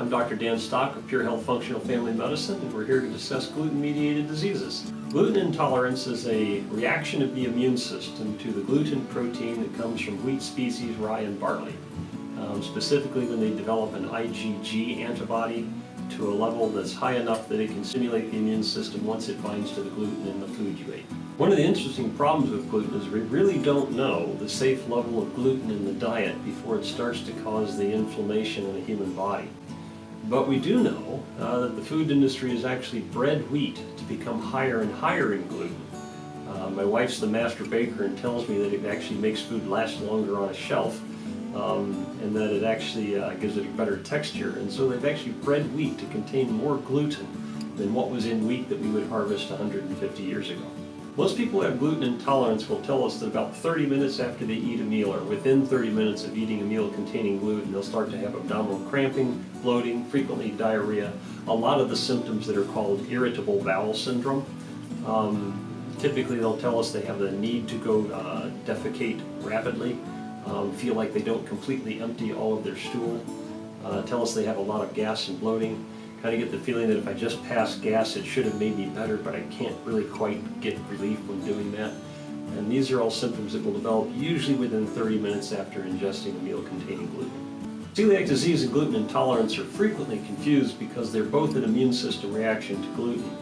I'm Dr. Dan Stock of PureHealth Functional Family Medicine, and we're here to discuss gluten-mediated diseases. Gluten intolerance is a reaction of the immune system to the gluten protein that comes from wheat species, rye, and barley. Specifically when they develop an IgG antibody to a level that's high enough that it can stimulate the immune system once it binds to the gluten in the food you ate. One of the interesting problems with gluten is we really don't know the safe level of gluten in the diet before it starts to cause the inflammation in the human body. But we do know that the food industry has actually bred wheat to become higher and higher in gluten. My wife's the master baker and tells me that it actually makes food last longer on a shelf. And that it actually gives it a better texture. And so they've actually bred wheat to contain more gluten than what was in wheat that we would harvest 150 years ago. Most people who have gluten intolerance will tell us that about 30 minutes after they eat a meal, or within 30 minutes of eating a meal containing gluten, they'll start to have abdominal cramping, bloating, frequently diarrhea, a lot of the symptoms that are called irritable bowel syndrome. Typically they'll tell us they have the need to go defecate rapidly. Feel like they don't completely empty all of their stool, tell us they have a lot of gas and bloating, kind of get the feeling that if I just pass gas it should have made me better, but I can't really quite get relief when doing that. And these are all symptoms that will develop usually within 30 minutes after ingesting a meal containing gluten. Celiac disease and gluten intolerance are frequently confused because they're both an immune system reaction to gluten.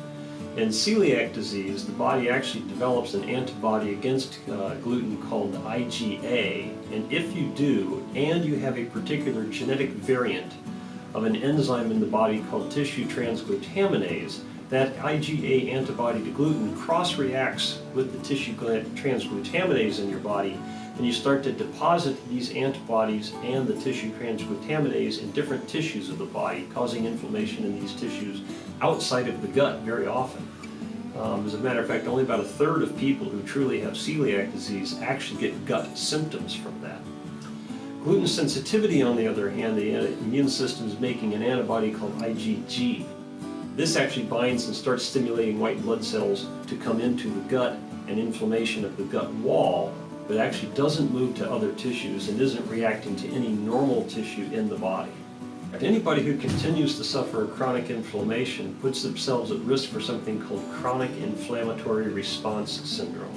In celiac disease, the body actually develops an antibody against gluten called IgA, and if you do, and you have a particular genetic variant of an enzyme in the body called tissue transglutaminase, that IgA antibody to gluten cross-reacts with the tissue transglutaminase in your body, and you start to deposit these antibodies and the tissue transglutaminase in different tissues of the body, causing inflammation in these tissues outside of the gut very often. As a matter of fact, only about a third of people who truly have celiac disease actually get gut symptoms from that. Gluten sensitivity, on the other hand, the immune system is making an antibody called IgG. This actually binds and starts stimulating white blood cells to come into the gut and inflammation of the gut wall, but actually doesn't move to other tissues and isn't reacting to any normal tissue in the body. Anybody who continues to suffer chronic inflammation puts themselves at risk for something called chronic inflammatory response syndrome.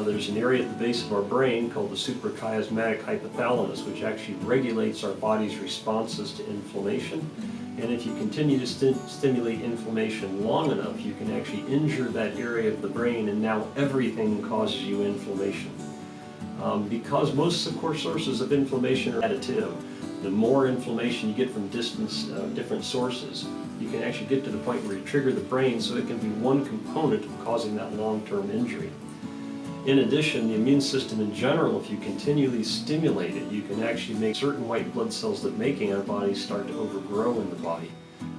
There's an area at the base of our brain called the suprachiasmatic hypothalamus, which actually regulates our body's responses to inflammation. And if you continue to stimulate inflammation long enough, you can actually injure that area of the brain, and now everything causes you inflammation. Because most of core sources of inflammation are additive, the more inflammation you get from different sources, you can actually get to the point where you trigger the brain, so it can be one component of causing that long-term injury. In addition, the immune system in general, if you continually stimulate it, you can actually make certain white blood cells that make antibodies start to overgrow in the body.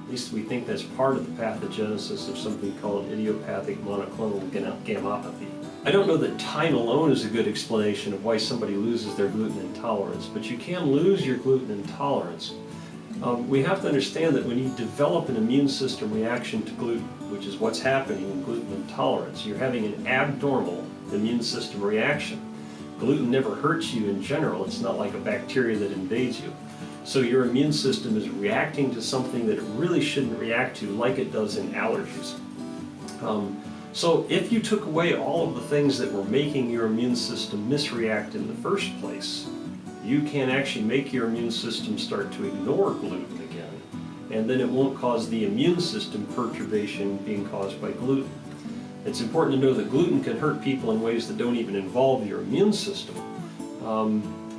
At least we think that's part of the pathogenesis of something called idiopathic monoclonal gammopathy. I don't know that time alone is a good explanation of why somebody loses their gluten intolerance, but you can lose your gluten intolerance. We have to understand that when you develop an immune system reaction to gluten, which is what's happening in gluten intolerance, you're having an abnormal immune system reaction. Gluten never hurts you in general. It's not like a bacteria that invades you. So your immune system is reacting to something that it really shouldn't react to, like it does in allergies. So if you took away all of the things that were making your immune system misreact in the first place, you can actually make your immune system start to ignore gluten again, and then it won't cause the immune system perturbation being caused by gluten. It's important to know that gluten can hurt people in ways that don't even involve your immune system,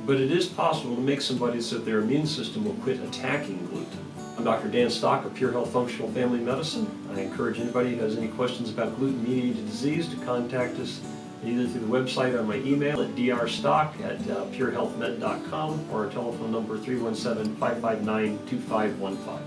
but it is possible to make somebody so that their immune system will quit attacking gluten. I'm Dr. Dan Stock of PureHealth Functional Family Medicine. I encourage anybody who has any questions about gluten-mediated disease to contact us either through the website or my email at drstock@purehealthmed.com or our telephone number 317-559-2515.